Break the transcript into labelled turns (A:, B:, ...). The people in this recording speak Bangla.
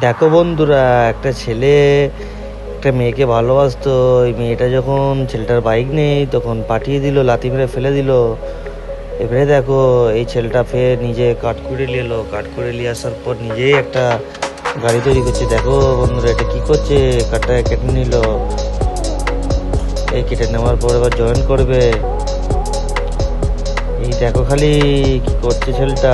A: দেখো বন্ধুরা, একটা ছেলে একটা মেয়েকে ভালোবাসতো। ওই মেয়েটা যখন ছেলেটার বাইক নেই তখন পাঠিয়ে দিল, লাথি মেরে ফেলে দিল। এবারে দেখো এই ছেলেটা ফের নিজে কাঠ করে নিয়ে এলো, কাঠ করে নিয়ে আসার পর নিজেই একটা গাড়ি তৈরি করছে। দেখো বন্ধুরা, এটা কি করছে, কাঠটা কেটে নিল। এই কেটে নেওয়ার পর এবার জয়েন করবে। এই দেখো খালি কি করছে ছেলেটা।